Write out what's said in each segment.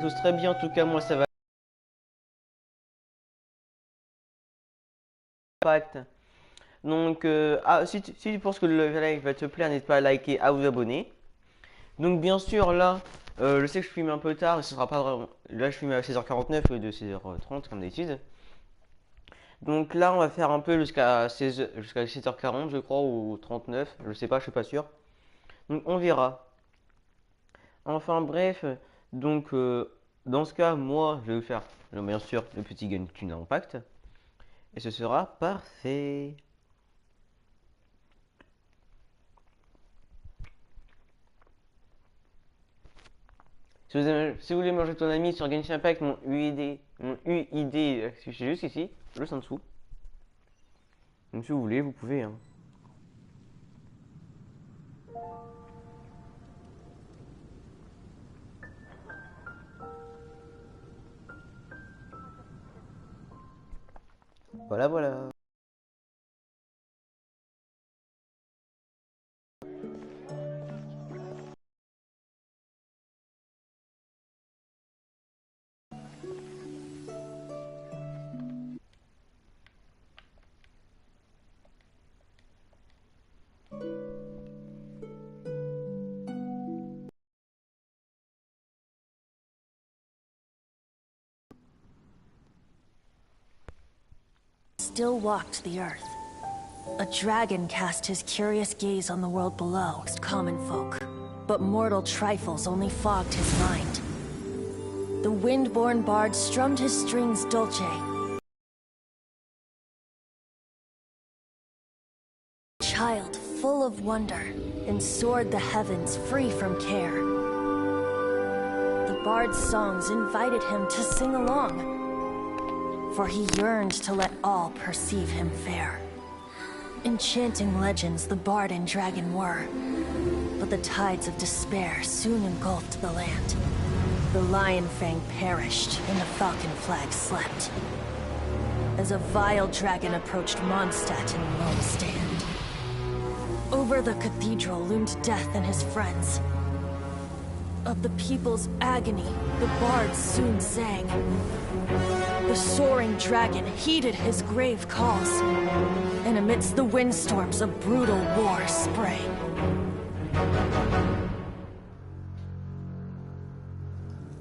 Tous très bien, en tout cas, moi ça va. Impact. Donc, si tu penses que le live va te plaire, n'hésite pas à liker, à vous abonner. Donc, bien sûr, là, je sais que je filme un peu tard, mais ce sera pas vraiment. Là, je filme à 16h49 au lieu de 16h30, comme d'habitude. Donc, là, on va faire un peu jusqu'à 16h40, je crois, ou 39, je sais pas, je suis pas sûr. Donc, on verra. Enfin, bref, donc, dans ce cas, moi, je vais vous faire, bien sûr, le petit genshin impact. Et ce sera parfait. Si vous voulez manger ton ami sur Genshin Impact, mon UID, c'est juste ici, juste en dessous. Donc si vous voulez, vous pouvez. Hein. Voilà, voilà. Still walked the earth. A dragon cast his curious gaze on the world below, common folk. But mortal trifles only fogged his mind. The wind-born bard strummed his strings dulce. Child full of wonder, and soared the heavens free from care. The bard's songs invited him to sing along, for he yearned to let all perceive him fair. Enchanting legends the bard and dragon were, but the tides of despair soon engulfed the land. The lion fang perished, and the falcon flag slept, as a vile dragon approached Mondstadt in lone stand. Over the cathedral loomed death and his friends. Of the people's agony, the bards soon sang. The soaring dragon heeded his grave calls, and amidst the windstorms a brutal war sprang.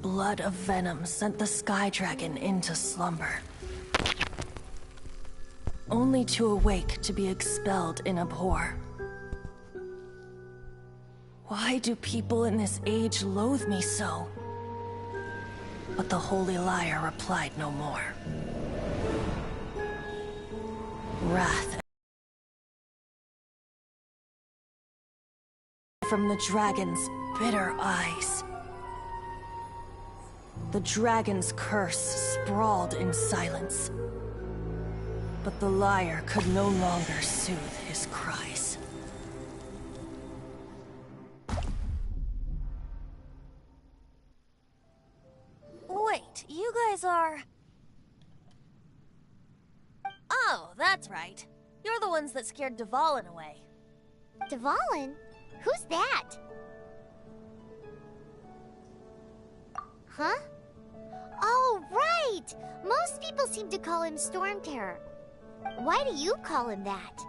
Blood of venom sent the sky dragon into slumber, only to awake to be expelled in abhor. Why do people in this age loathe me so? But the holy liar replied no more. Wrath from the dragon's bitter eyes. The dragon's curse sprawled in silence, but the liar could no longer soothe his cries. Wait, you guys are... Oh, that's right. You're the ones that scared Dvalin away. Dvalin? Who's that? Huh? Oh, right! Most people seem to call him Storm Terror. Why do you call him that?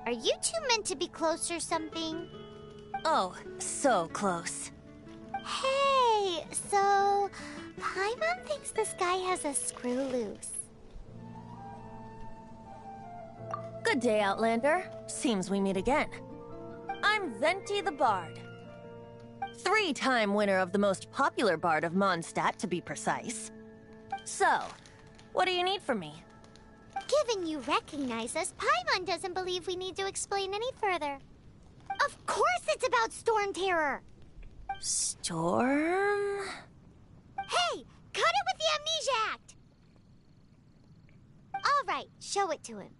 Are you two meant to be close or something? Oh, so close. Hey, so... Paimon thinks this guy has a screw loose. Good day, Outlander. Seems we meet again. I'm Venti the Bard. 3-time winner of the most popular bard of Mondstadt, to be precise. So, what do you need from me? Given you recognize us, Paimon doesn't believe we need to explain any further. Of course it's about Storm Terror! Storm? Hey! Cut it with the Amnesia Act! Alright, show it to him.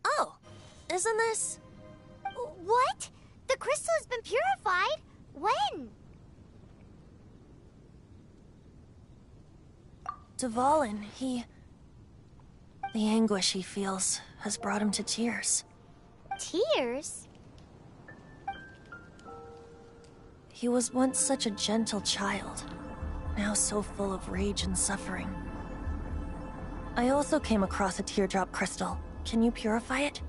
Oh, isn't this... What? The crystal has been purified? When? Dvalin, the anguish he feels has brought him to tears. Tears? He was once such a gentle child, now so full of rage and suffering. I also came across a teardrop crystal. Can you purify it?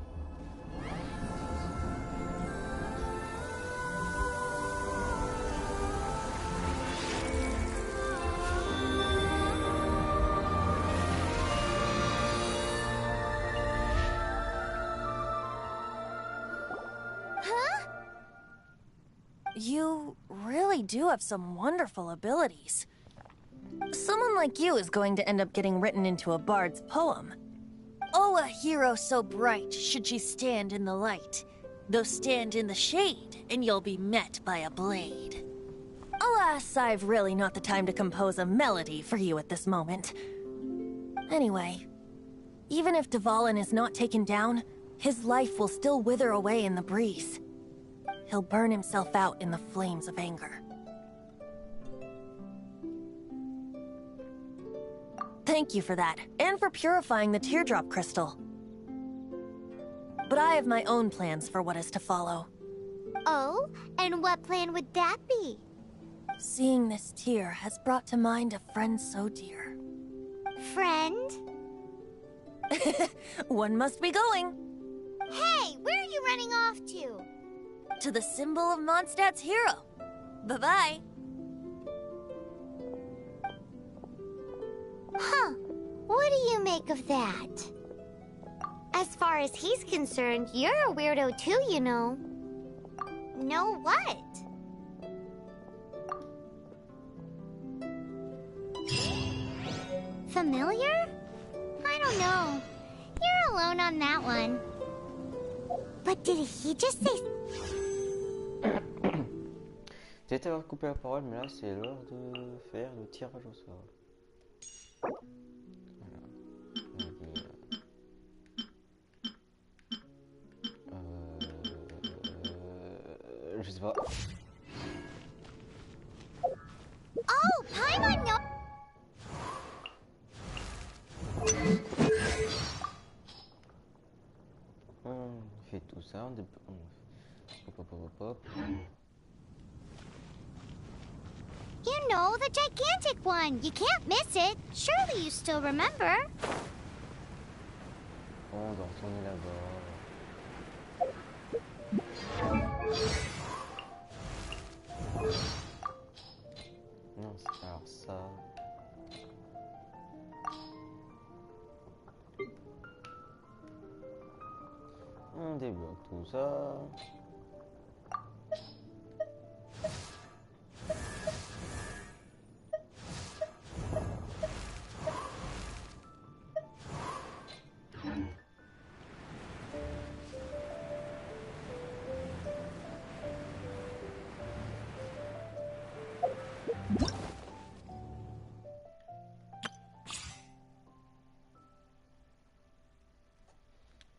You really do have some wonderful abilities. Someone like you is going to end up getting written into a bard's poem. Oh, a hero so bright should she stand in the light. Though stand in the shade, and you'll be met by a blade. Alas, I've really not the time to compose a melody for you at this moment. Anyway, even if Dvalin is not taken down, his life will still wither away in the breeze. He'll burn himself out in the flames of anger. Thank you for that, and for purifying the teardrop crystal. But I have my own plans for what is to follow. Oh, and what plan would that be? Seeing this tear has brought to mind a friend so dear. Friend? One must be going. Hey, where are you running off to? To the symbol of Mondstadt's hero. Bye-bye. Huh. What do you make of that? As far as he's concerned, you're a weirdo too, you know. Know what? Familiar? I don't know. You're alone on that one. But did he just say... J'ai été avoir coupé la parole, mais là c'est l'heure de faire le tirage au sort. Voilà. Je sais pas. Oh, Paimon, no... On fait tout ça, on hop, hop, hop, hop. You know, the gigantic one. You can't miss it. Surely you still remember. On doit retourner là-bas. Non, c'est pas alors ça. On débloque tout ça.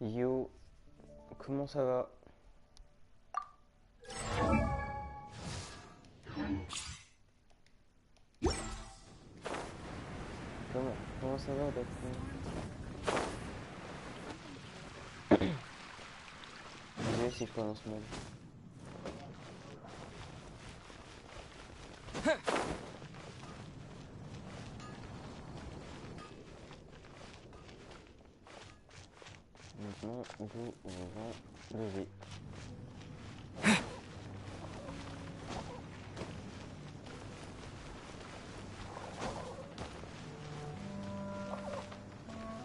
Yo, comment ça va? Comment ça va, Daphné? Désolé si je prononce mal. Maintenant, vous lever.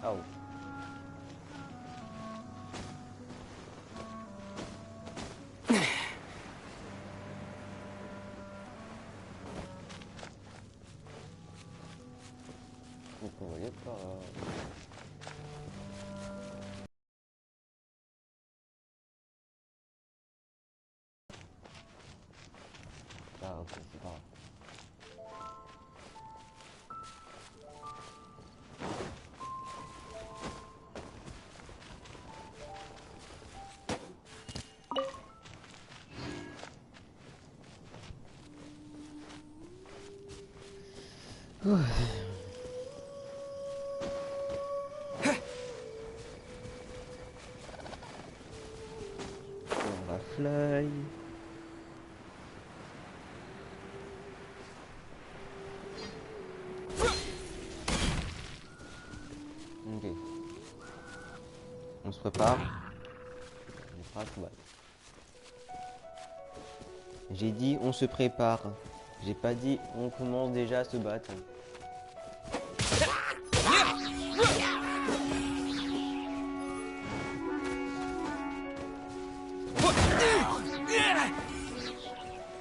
Ah oui. Donc on va y être par là. Ah ok, c'est pas grave. On va fly. se prépare. On est prêt à tout battre. J'ai dit on se prépare. J'ai pas dit on commence déjà à se battre.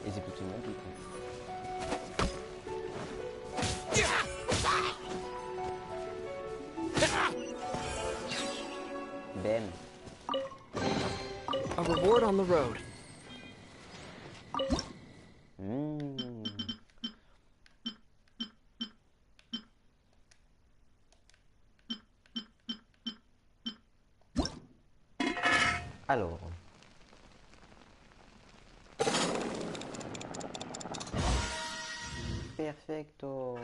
Et c'est plutôt mal du coup. Ben. A reward on the road. Alors. Perfecto.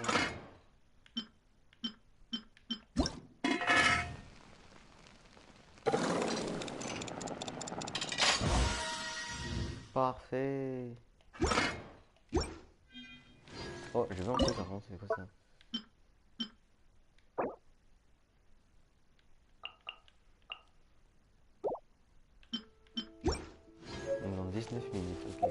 Parfait. Oh, je veux un truc par contre, c'est quoi ça? Donc dans 19 minutes, ok.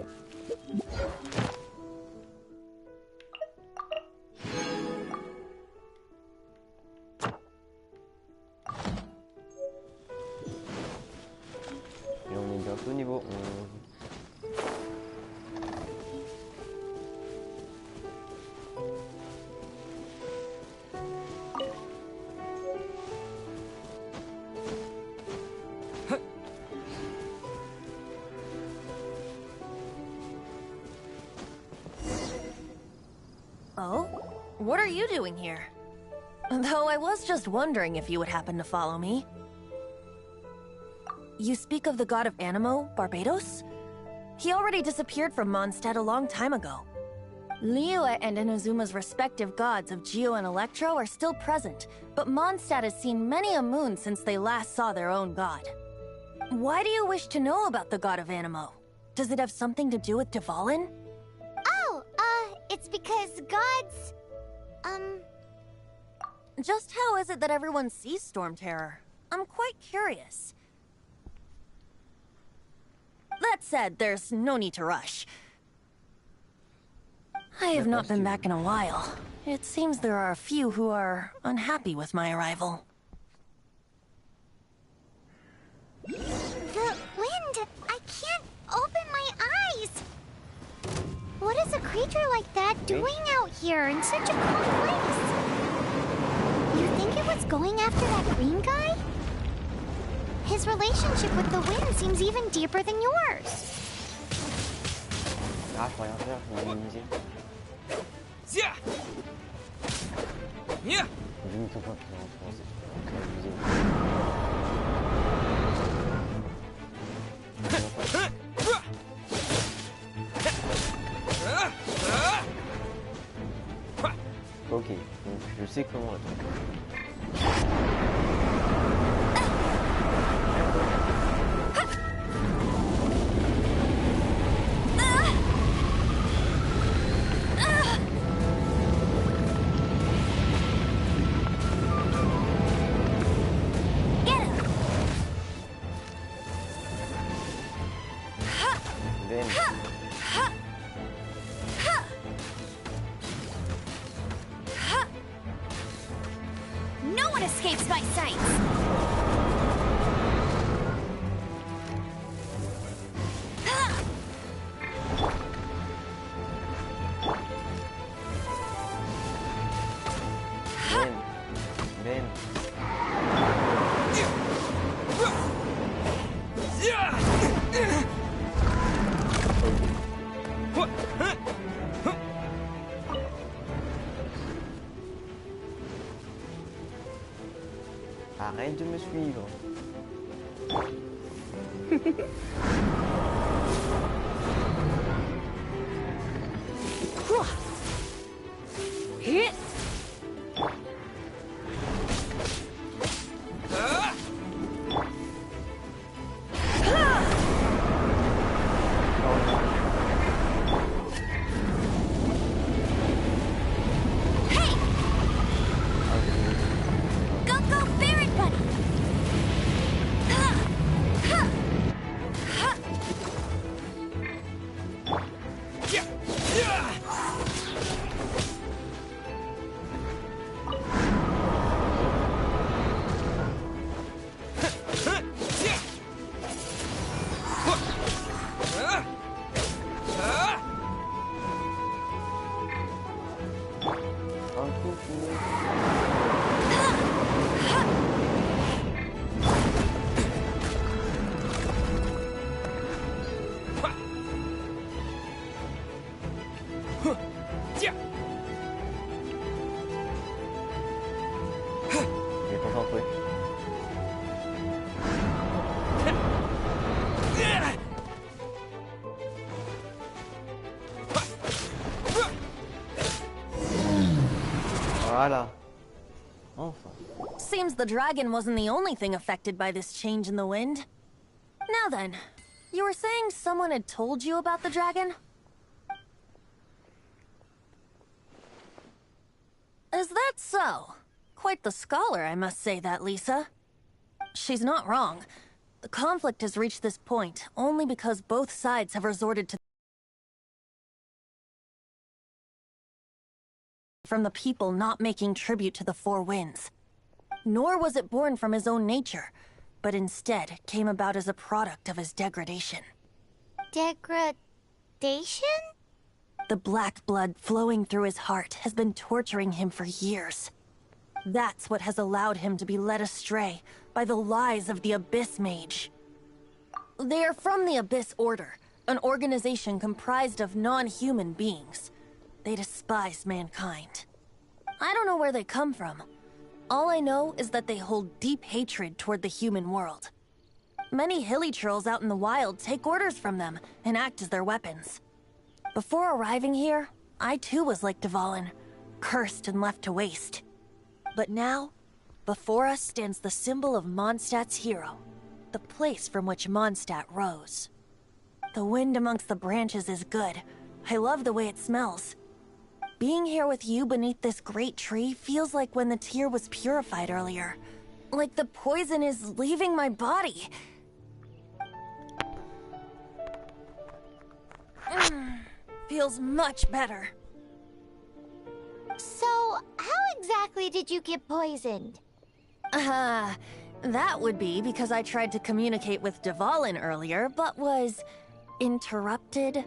Et on est bientôt au niveau 11. Oh? What are you doing here? Though I was just wondering if you would happen to follow me. You speak of the god of Animo, Barbados? He already disappeared from Mondstadt a long time ago. Liyue and Inazuma's respective gods of Geo and Electro are still present, but Mondstadt has seen many a moon since they last saw their own god. Why do you wish to know about the god of Animo? Does it have something to do with Dvalin? Oh, it's because gods... Just how is it that everyone sees Storm Terror? I'm quite curious. That said, there's no need to rush. I have not been back in a while. It seems there are a few who are unhappy with my arrival. The wind! I can't open my eyes! What is a creature like that doing out here in such a cold place? You think it was going after that green guy? His relationship with the wind seems even deeper than yours. Ah, je peux rien faire, je vais m'immuniser. Je me comprends plus en français. Ok, donc je sais comment attendre. No one escapes my sight! Ben. Arrête de me suivre. Go, Barret Buddy! Il est concentré. Voilà. Enfin. Seems the dragon wasn't the only thing affected by this change in the wind. Now then, you were saying someone had told you about the dragon? Is that so? Quite the scholar, I must say that, Lisa. She's not wrong. The conflict has reached this point only because both sides have resorted to from the people not making tribute to the Four Winds. Nor was it born from his own nature, but instead came about as a product of his degradation. Degradation? The black blood flowing through his heart has been torturing him for years. That's what has allowed him to be led astray by the lies of the Abyss Mage. They are from the Abyss Order, an organization comprised of non-human beings. They despise mankind. I don't know where they come from. All I know is that they hold deep hatred toward the human world. Many hilly trolls out in the wild take orders from them and act as their weapons. Before arriving here, I too was like Dvalin, cursed and left to waste. But now, before us stands the symbol of Mondstadt's hero, the place from which Mondstadt rose. The wind amongst the branches is good. I love the way it smells. Being here with you beneath this great tree feels like when the tear was purified earlier. Like the poison is leaving my body. Feels much better. So, how exactly did you get poisoned? That would be because I tried to communicate with Dvalin earlier, but was interrupted.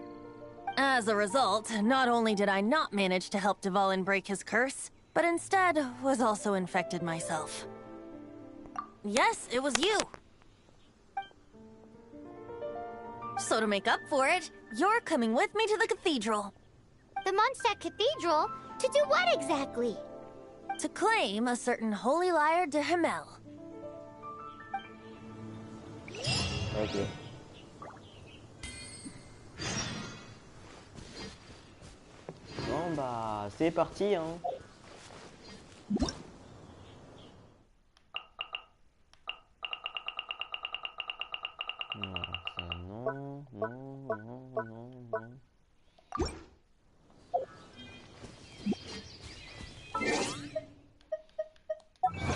As a result, not only did I not manage to help Dvalin break his curse, but instead was also infected myself. Yes, it was you. So to make up for it, you're coming with me to the cathedral. The Mondstadt Cathedral? To do what exactly? To claim a certain holy lyre de Himmel. Ok. Bon bah c'est parti hein. Non, ça non, non, non, non, non.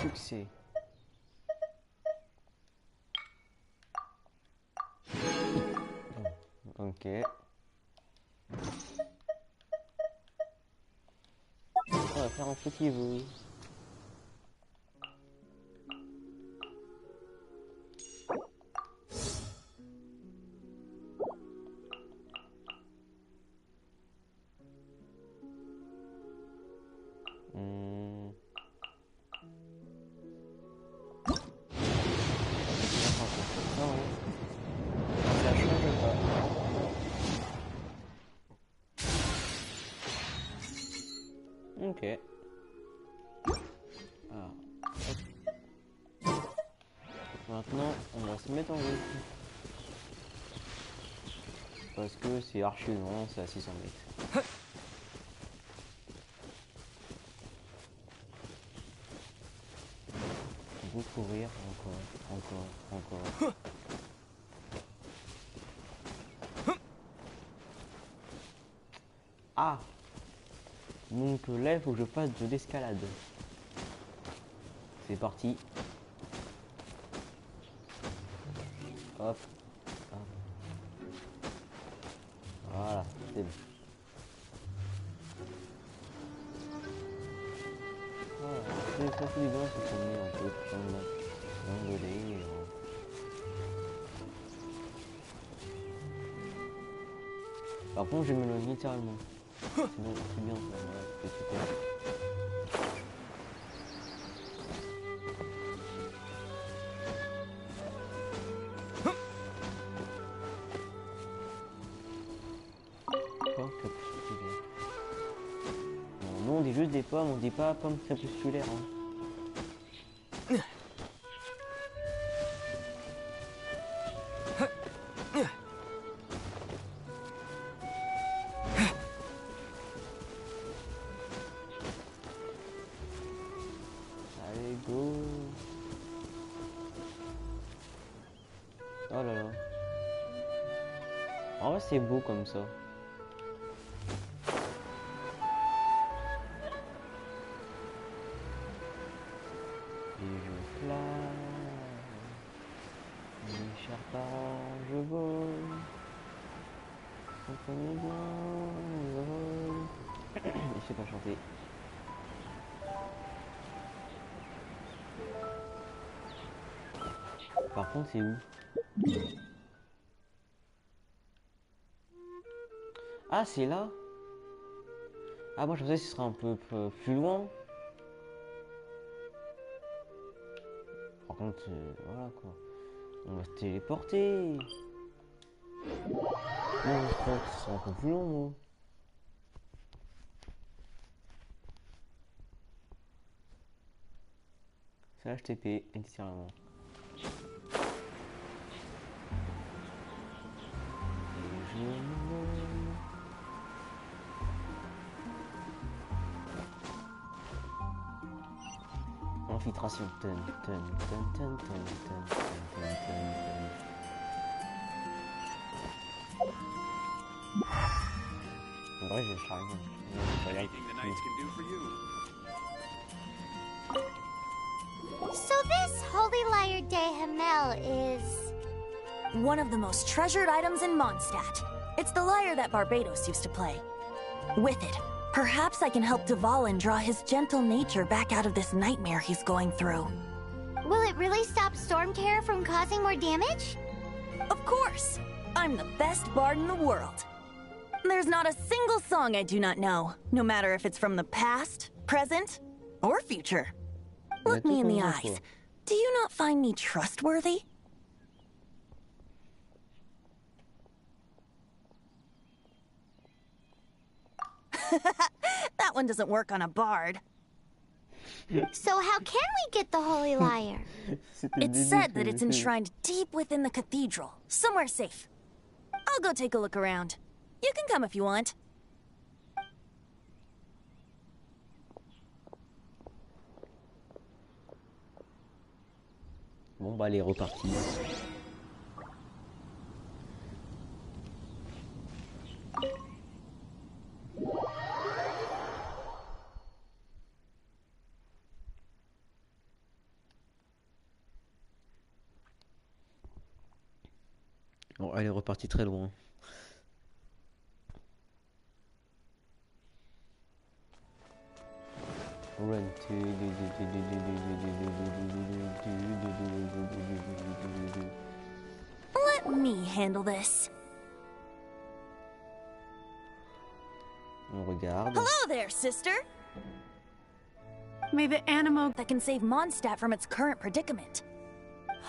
Succès. Ok. On va faire un petit vous. Ok. Alors, hop. Maintenant, on va se mettre en route. Parce que c'est archi long, c'est à 600 mètres. Vous courir encore. Ah! Donc là, il faut que je fasse de l'escalade. C'est parti. Hop. Hop. Voilà, c'est bon. Voilà, ça fait du bien de se promener un peu, d'envoler. Par contre, je m'éloigne littéralement. Sinon, c'est bien ça, voilà, c'est super. Oh, que petit. on dit juste des pommes, on dit pas pommes crépusculaires. Hein. Allez, go. Oh là là. En vrai, c'est beau comme ça. Et je flamme, mes chers parents, je vole. Comprenez bien, je vole. Je sais pas chanter. Par contre, c'est où? Ah, c'est là? Ah, moi je pensais que ce serait un peu plus loin. Par contre, voilà quoi. On va se téléporter. Moi, je crois que ce sera un peu plus long, moi. C'est HTP, littéralement. Infiltration. Ten, ten, ten, ten, ten, ten, ten, ten, ten. En vrai, j'ai chargé. Anything the knights can do for you. So this Holy Lyre de Hamel is... One of the most treasured items in Mondstadt. It's the lyre that Barbados used to play. With it, perhaps I can help Dvalin draw his gentle nature back out of this nightmare he's going through. Will it really stop Storm Terror from causing more damage? Of course! I'm the best bard in the world. There's not a single song I do not know, no matter if it's from the past, present, or future. Look me in the eyes. Do you not find me trustworthy? That one doesn't work on a bard. So how can we get the Holy Lyre? It's said that it's enshrined deep within the cathedral, somewhere safe. I'll go take a look around. You can come if you want. Bon, bah, elle est repartie. Bon, elle est repartie très loin. Run to... Let me handle this. On regarde. Hello there, sister! May the animo... That can save Mondstadt from its current predicament.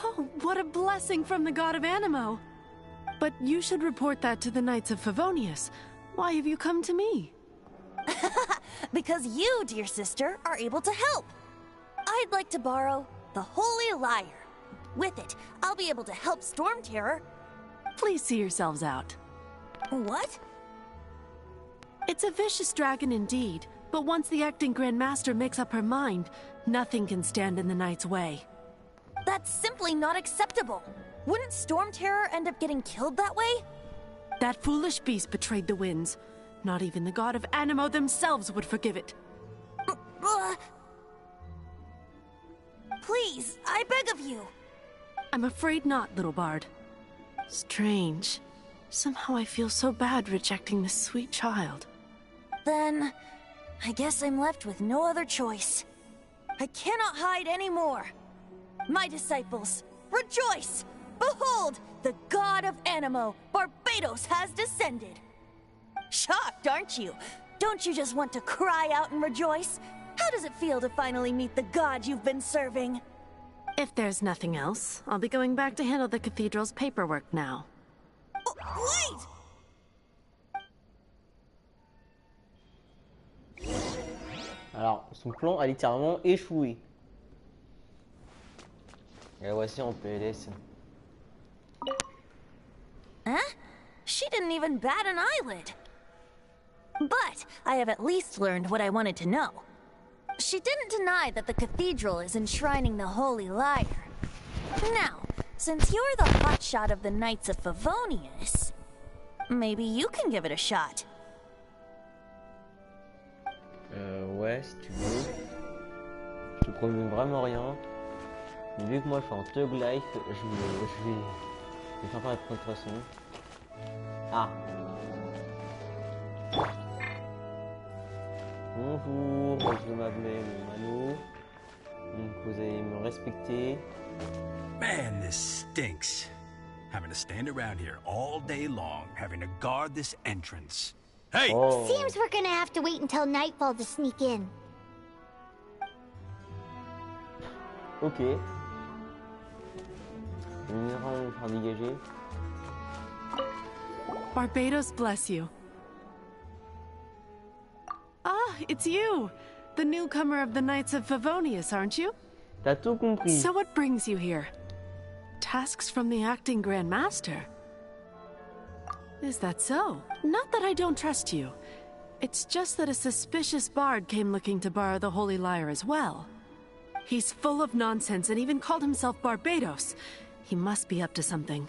Oh, what a blessing from the god of animo! But you should report that to the Knights of Favonius. Why have you come to me? Because you, dear sister, are able to help. I'd like to borrow the Holy Lyre. With it, I'll be able to help Storm Terror. Please see yourselves out. What? It's a vicious dragon indeed, but once the acting Grand Master makes up her mind, nothing can stand in the Knight's way. That's simply not acceptable. Wouldn't Storm Terror end up getting killed that way? That foolish beast betrayed the winds. Not even the god of animo themselves would forgive it. Please, I beg of you. I'm afraid not, little bard. Strange. Somehow I feel so bad rejecting this sweet child. Then, I guess I'm left with no other choice. I cannot hide anymore. My disciples, rejoice! Behold, the god of animo, Barbados, has descended. Shocked, aren't you? Don't you just want to cry out and rejoice? How does it feel to finally meet the god you've been serving? If there's nothing else, I'll be going back to handle the cathedral's paperwork now. Wait! Alors, son plan a littéralement échoué. Et la voici en PLS. Huh? She didn't even bat an eyelid. But I have at least learned what I wanted to know. She didn't deny that the cathedral is enshrining the Holy Lyre. Now, since you're the hotshot of the Knights of Favonius, maybe you can give it a shot. Ouais, si tu veux. Je te promets vraiment rien. Mais vu que moi je suis en thug life, je vais faire pas de toute façon. Ah. Bonjour, je m'appelle Mano. Donc vous allez me respecter. Man, this stinks. Having to stand around here all day long, having to guard this entrance. Hey! Oh. Seems we're gonna have to wait until nightfall to sneak in. Ok. On ira le faire dégager. Barbados bless you. Ah, it's you! The newcomer of the Knights of Favonius, aren't you? T'as tout compris. So what brings you here? Tasks from the acting Grand Master? Is that so? Not that I don't trust you. It's just that a suspicious bard came looking to borrow the Holy Lyre as well. He's full of nonsense and even called himself Barbados. He must be up to something.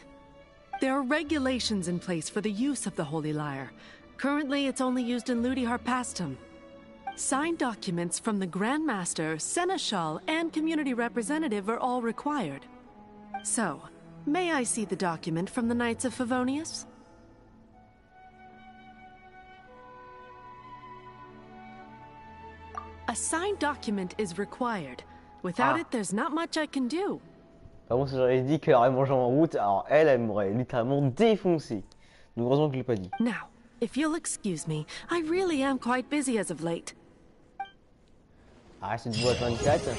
There are regulations in place for the use of the Holy Lyre. Currently, it's only used in Ludi Harpastum. Signed documents from the Grand Master, Seneschal, and community representative are all required. So, may I see the document from the Knights of Favonius? A signed document is required. Without it, there's not much I can do. Par contre, si j'aurais dit qu'elle aurait mangé en route, alors elle m'aurait littéralement défoncé. Donc heureusement que je l'ai pas dit. Now, if you'll excuse me, I really am quite busy as of late. Ah, c'est une boîte 24.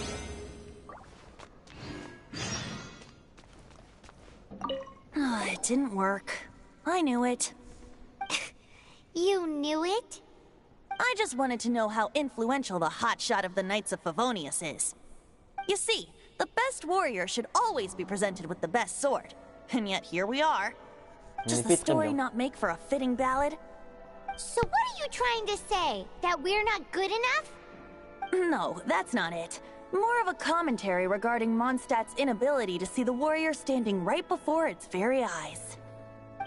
Oh, it didn't work. I knew it. You knew it? I just wanted to know how influential the hotshot of the Knights of Favonius is. You see, the best warrior should always be presented with the best sword. And yet here we are. Does the story not make for a fitting ballad? So what are you trying to say? That we're not good enough? No, that's not it. More of a commentary regarding Mondstadt's inability to see the warrior standing right before its very eyes.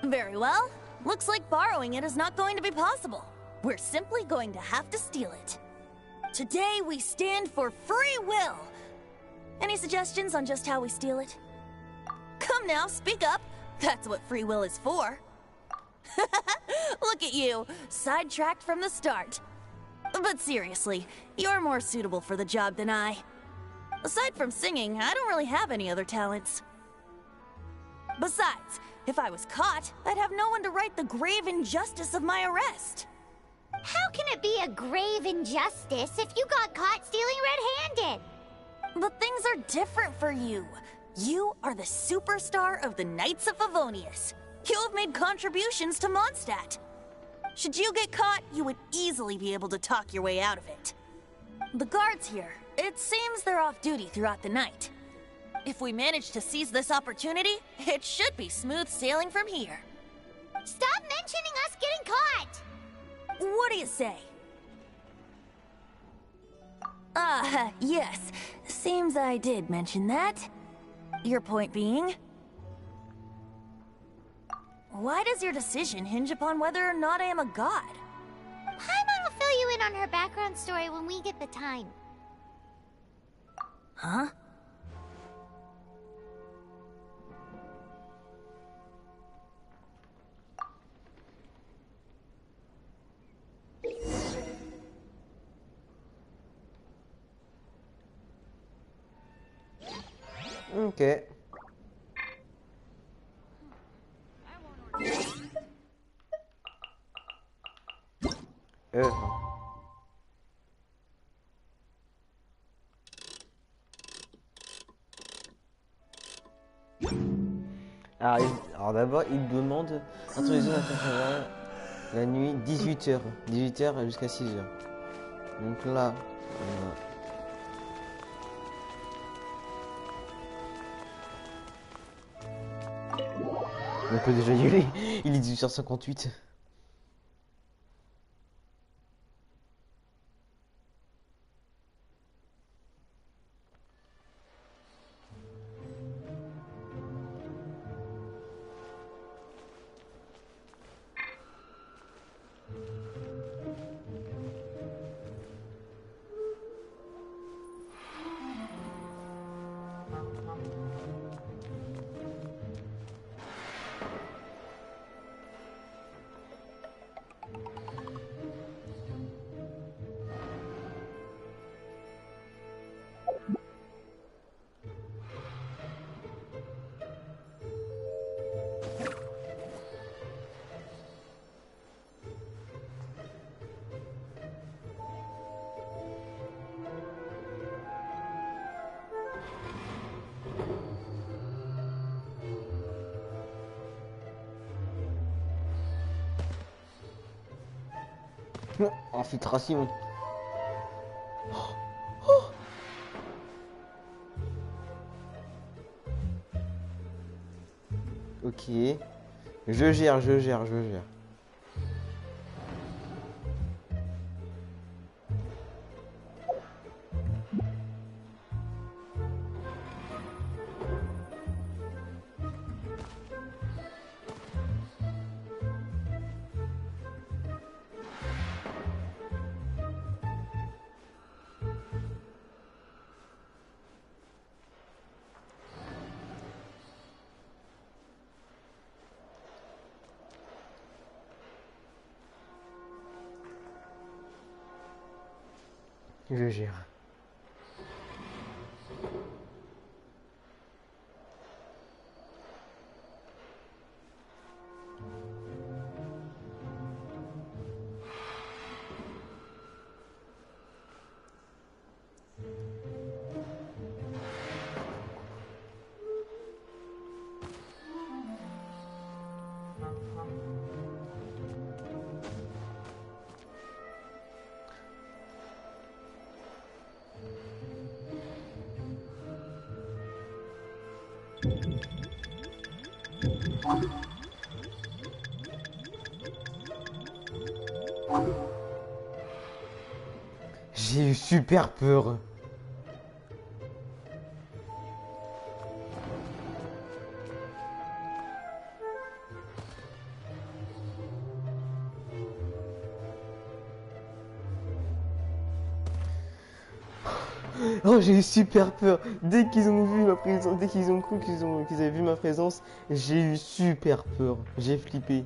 Very well. Looks like borrowing it is not going to be possible. We're simply going to have to steal it. Today we stand for free will. Any suggestions on just how we steal it? Come now, speak up. That's what free will is for. Look at you, sidetracked from the start. But seriously, you're more suitable for the job than I. Aside from singing, I don't really have any other talents. Besides, if I was caught, I'd have no one to right the grave injustice of my arrest. How can it be a grave injustice if you got caught stealing red-handed? But things are different for you. You are the superstar of the Knights of Favonius. You have made contributions to Mondstadt. Should you get caught, you would easily be able to talk your way out of it. The guards here, it seems they're off duty throughout the night. If we manage to seize this opportunity, it should be smooth sailing from here. Stop mentioning us getting caught! What do you say? Yes. Seems I did mention that. Your point being? Why does your decision hinge upon whether or not I am a god? Paimon will fill you in on her background story when we get the time. Huh? Ok. Alors d'abord, il demande introduction la nuit 18h. 18h jusqu'à 6h. Donc là, On peut déjà y aller. Il est 18h58. Infiltration. Ok. Je gère. Je gère. J'ai eu super peur. Oh, j'ai eu super peur. Dès qu'ils ont vu ma présence, dès qu'ils ont cru qu'ils avaient vu ma présence, j'ai eu super peur. J'ai flippé.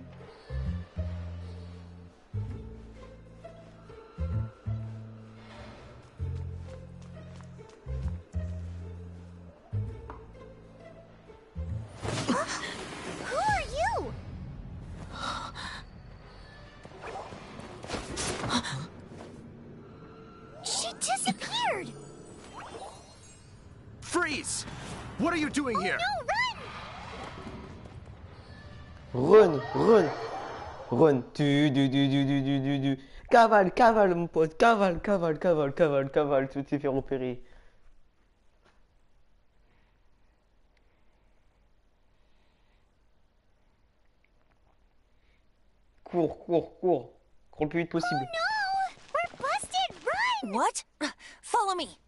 Who are you? She disappeared. Freeze! What are you doing here? No, run! Run. Du. Cavale, mon pote. Cavale. Tu t'es fait repérer. Cours. Cours le plus vite possible. No! We're busted! Run! What? Follow me.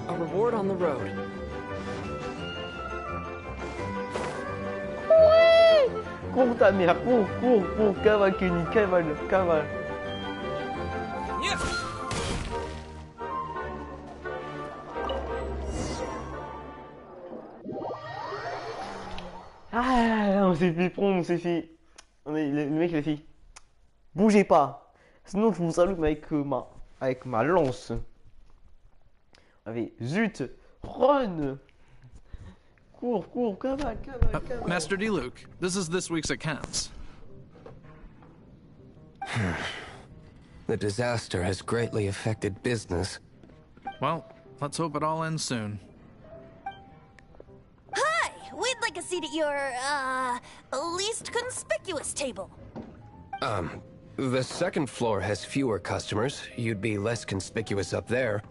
A reward on the road. Cours ta mère, cours, cavale Kenny, cavale. Ah, on s'est fait prendre, le mec il a fait, bougez pas, sinon je vous allume avec ma lance. Allez, zut, run. Cours, cours, cavale, cavale. Master D. Luke, this is this week's accounts. The disaster has greatly affected business. Well, let's hope it all ends soon. Hi! We'd like a seat at your, least conspicuous table. The second floor has fewer customers. You'd be less conspicuous up there.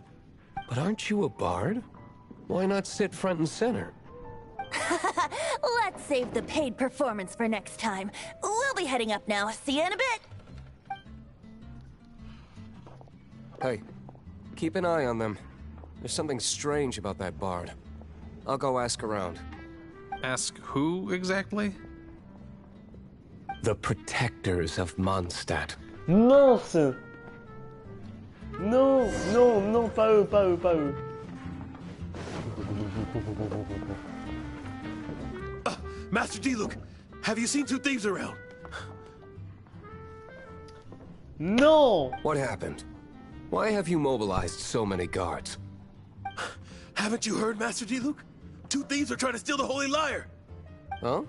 But aren't you a bard? Why not sit front and center? Let's save the paid performance for next time. We'll be heading up now. See you in a bit. Hey, keep an eye on them. There's something strange about that bard. I'll go ask around. Ask who exactly? The protectors of Mondstadt. Mince! Non, non, non, pas eux, pas eux, pas eux. Master D. Luke, have you seen two thieves around? Non! What happened? Why have you mobilized so many guards? Haven't you heard, Master D. Luke? Two thieves are trying to steal the Holy Lyre. Huh?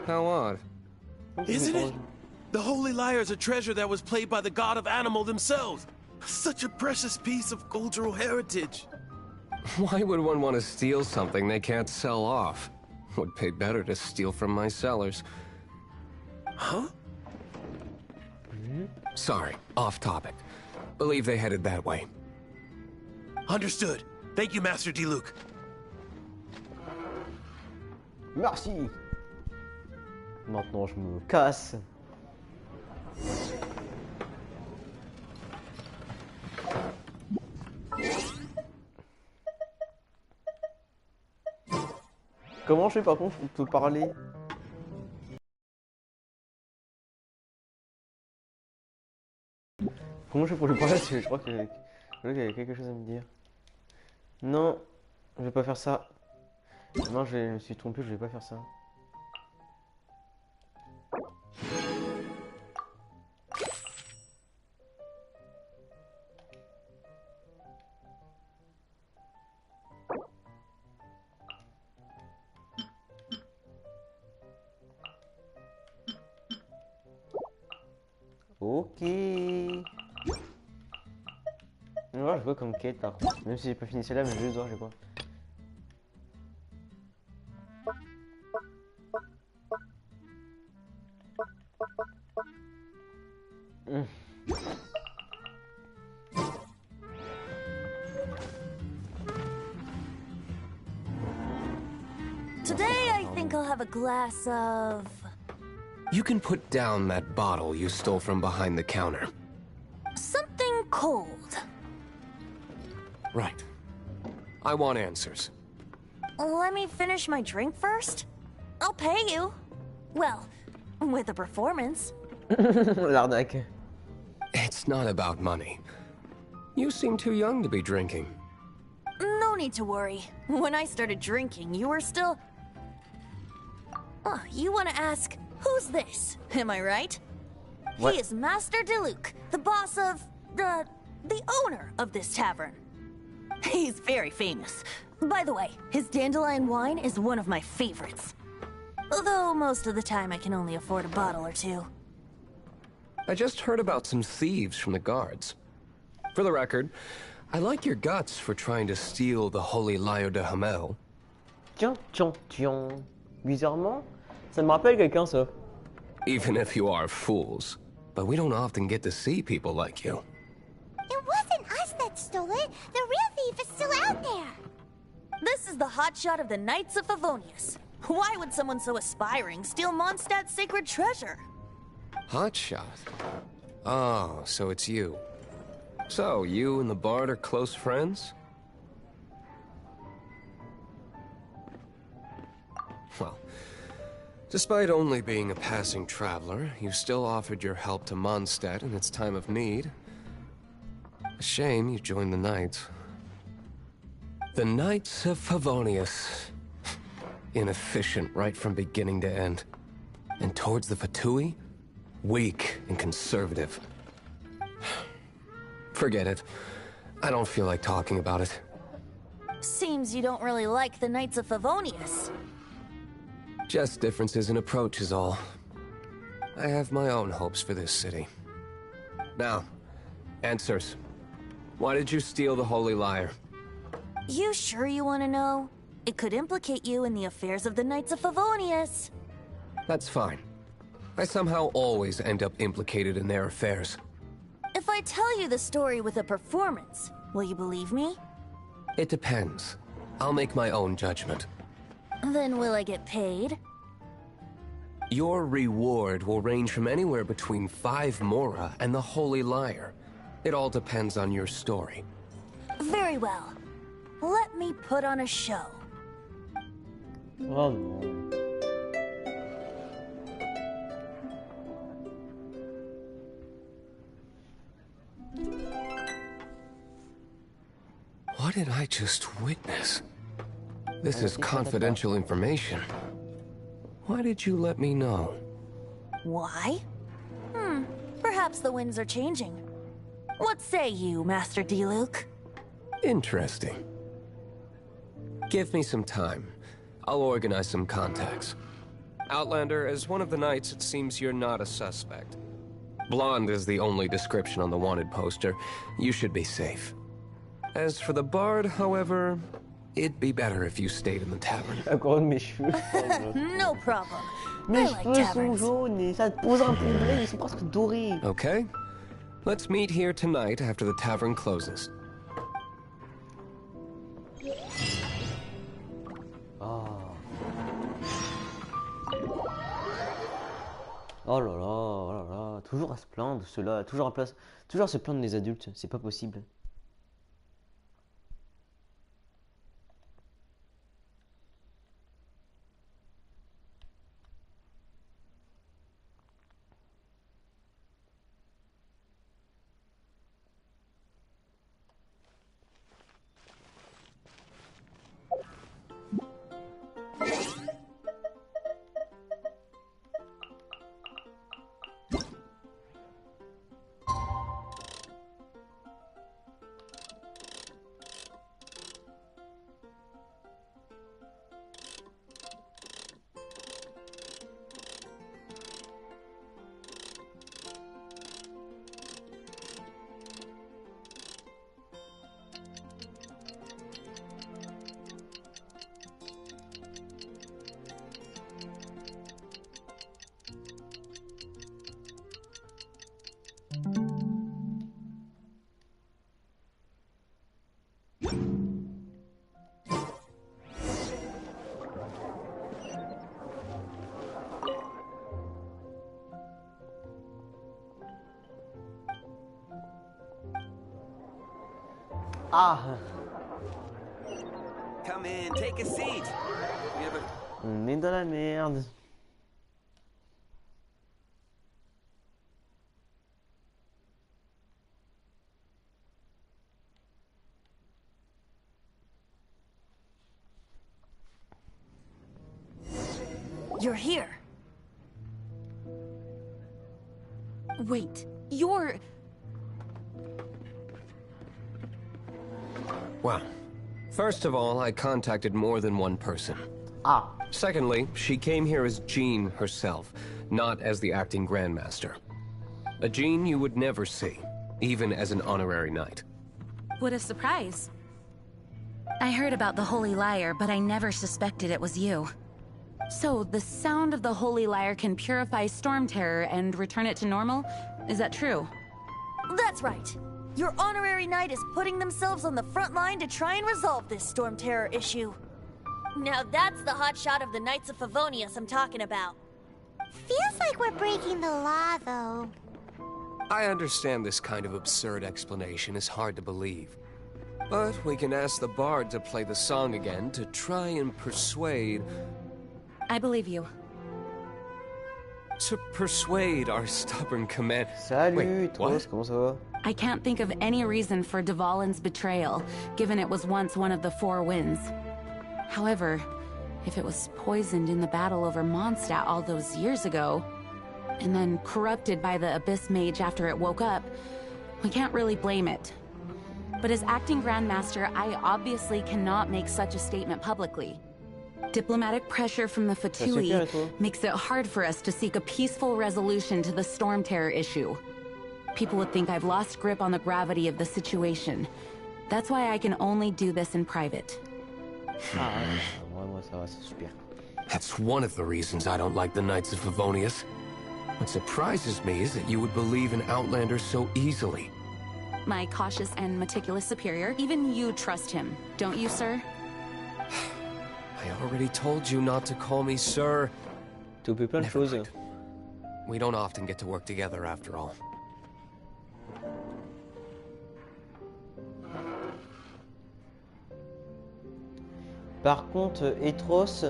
How odd. Isn't it? The Holy Lyre is a treasure that was played by the god of animal themselves. Such a precious piece of cultural heritage. Why would one want to steal something they can't sell off? Would pay better to steal from my sellers. Huh? Sorry, off topic. Believe they headed that way. Understood. Thank you, Master D. Luke. Merci. Maintenant je me casse. Comment je fais par contre pour te parler? Comment je fais pour lui parler? Je crois qu'il y a quelque chose à me dire. Non, je vais pas faire ça. Non, je me suis trompé, je vais pas faire ça. Ok. Moi je vois comme quête par contre. Même si j'ai pas fini celle-là, mais je vais voir, j'ai quoi. Today I think I'll have a glass of... You can put down that bottle you stole from behind the counter. something cold. Right. I want answers. Let me finish my drink first. I'll pay you. Well, with a performance. L'arnaque. It's not about money. You seem too young to be drinking. No need to worry. When I started drinking, you were still... Oh, you want to ask, who's this? Am I right? What? He is Master DeLuke, the boss of... the owner of this tavern. He's very famous. By the way, his dandelion wine is one of my favorites. Although most of the time I can only afford a bottle or two. I just heard about some thieves from the guards. For the record, I like your guts for trying to steal the Holy Lyre de Hamel. Tiens, tiens, tiens. Bizarrement, ça me rappelle quelqu'un ça. Even if you are fools. But we don't often get to see people like you. It wasn't us that stole it. The real thief is still out there. This is the hotshot of the Knights of Favonius. Why would someone so aspiring steal Mondstadt's sacred treasure? Hotshot? Oh, so it's you. So, you and the Bard are close friends? Well, despite only being a passing traveler, you still offered your help to Mondstadt in its time of need. A shame you joined the Knights. The Knights of Favonius. Inefficient right from beginning to end. And towards the Fatui, weak and conservative. Forget it. I don't feel like talking about it. Seems you don't really like the Knights of Favonius. Just differences in approach is all. I have my own hopes for this city. Now, answers. Why did you steal the Holy Lyre? You sure you want to know? It could implicate you in the affairs of the Knights of Favonius. That's fine. I somehow always end up implicated in their affairs. If I tell you the story with a performance, will you believe me? It depends. I'll make my own judgment. Then will I get paid? Your reward will range from anywhere between 5 mora and the Holy Lyre. It all depends on your story. Very well. Let me put on a show. Oh non. What did I just witness? This is confidential information. Why did you let me know? Why? Perhaps the winds are changing. What say you, Master D-Luke? Interesting. Give me some time. I'll organize some contacts. Outlander, as one of the knights, it seems you're not a suspect. Blonde is the only description on the wanted poster. You should be safe. As for the bard, however, it'd be better if you stayed in the tavern. Encore mes cheveux. No problem. Mes I like cheveux sont taverns. jaunes et ça te pose un problème, ils sont presque dorés. Okay? Let's meet here tonight after the tavern closes. Oh là là, oh là là, toujours à se plaindre, ceux-là, toujours à se plaindre des adultes, c'est pas possible. Ah, Come in, take a seat. We have a... on est dans la merde. You're here. Wait, you're... Well, first of all, I contacted more than one person. Ah, Secondly, she came here as Jean herself, not as the acting Grandmaster. A Jean you would never see, even as an honorary knight. What a surprise. I heard about the Holy Lyre, but I never suspected it was you. So, the sound of the Holy Lyre can purify Storm Terror and return it to normal? Is that true? That's right. Your honorary knight is putting themselves on the front line to try and resolve this Storm Terror issue. Now that's the hotshot of the Knights of Favonius I'm talking about. Feels like we're breaking the law, though. I understand this kind of absurd explanation is hard to believe. But we can ask the bard to play the song again to try and persuade... I believe you. To persuade our stubborn command... salut, Wait, what? Tros, comment ça va? I can't think of any reason for Dvalin's betrayal, given it was once one of the Four Winds. However, if it was poisoned in the battle over Mondstadt all those years ago, and then corrupted by the Abyss Mage after it woke up, we can't really blame it. But as acting Grandmaster, I obviously cannot make such a statement publicly. Diplomatic pressure from the Fatui super, toi. makes it hard for us to seek a peaceful resolution to the storm terror issue. People would think I've lost grip on the gravity of the situation. That's why I can only do this in private. Ah, moi, ça va, c'est super. That's one of the reasons I don't like the Knights of Favonius. What surprises me is that you would believe in Outlanders so easily. My cautious and meticulous superior, even you trust him, don't you, sir? I already told you not to call me sir. Tu peux plein de choses. mind. We don't often get to work together after all. Par contre, Etros,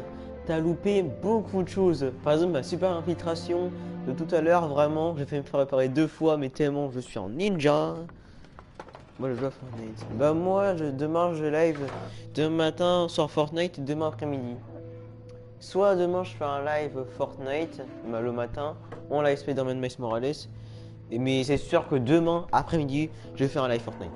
t'as loupé beaucoup de choses. Par exemple, ma super infiltration de tout à l'heure, vraiment, j'ai fait me faire réparer 2 fois, mais tellement je suis en ninja. Moi, je joue à Fortnite. Bah moi, demain, je live demain matin sur Fortnite et demain après-midi. Soit demain, je fais un live Fortnite, le matin, ou un live Spider-Man Miles Morales. Mais c'est sûr que demain, après-midi, je vais faire un live Fortnite.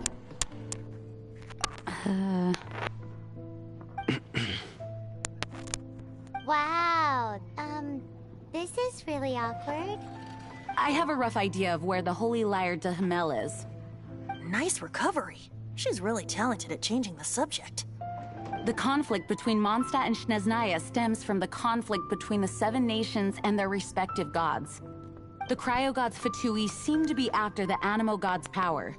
Wow. This is really awkward. I have a rough idea of where the Holy Liar de Hamel is. Nice recovery. She's really talented at changing the subject. The conflict between Mondstadt and Snezhnaya stems from the conflict between the 7 nations and their respective gods. The cryo-gods Fatui seem to be after the Animo god's power.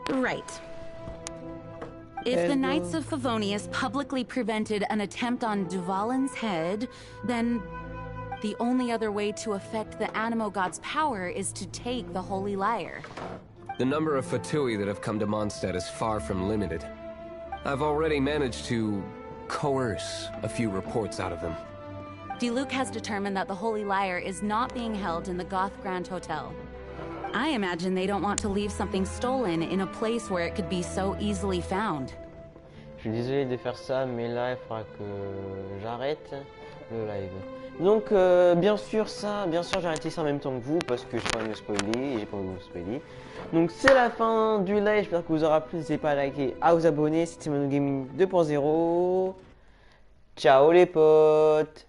Right. If the Knights of Favonius publicly prevented an attempt on Duvalin's head, then the only other way to affect the Animo god's power is to take the Holy Liar. The number of Fatui that have come to Mondstadt is far from limited. I've already managed to coerce a few reports out of them. Diluc has determined that the Holy Liar is not being held in the Goth Grand Hotel. I imagine they don't want to leave something stolen in a place where it could be so easily found. Je suis désolé de faire ça, mais là, il faudra que j'arrête le live. Donc, bien sûr, j'ai arrêté ça en même temps que vous, parce que j'ai pas envie de me spoiler, et j'ai pas envie de vous spoiler. Donc, c'est la fin du live, j'espère que vous aura plu, n'hésitez pas à liker, à vous abonner, c'était Mano Gaming 2.0. Ciao les potes!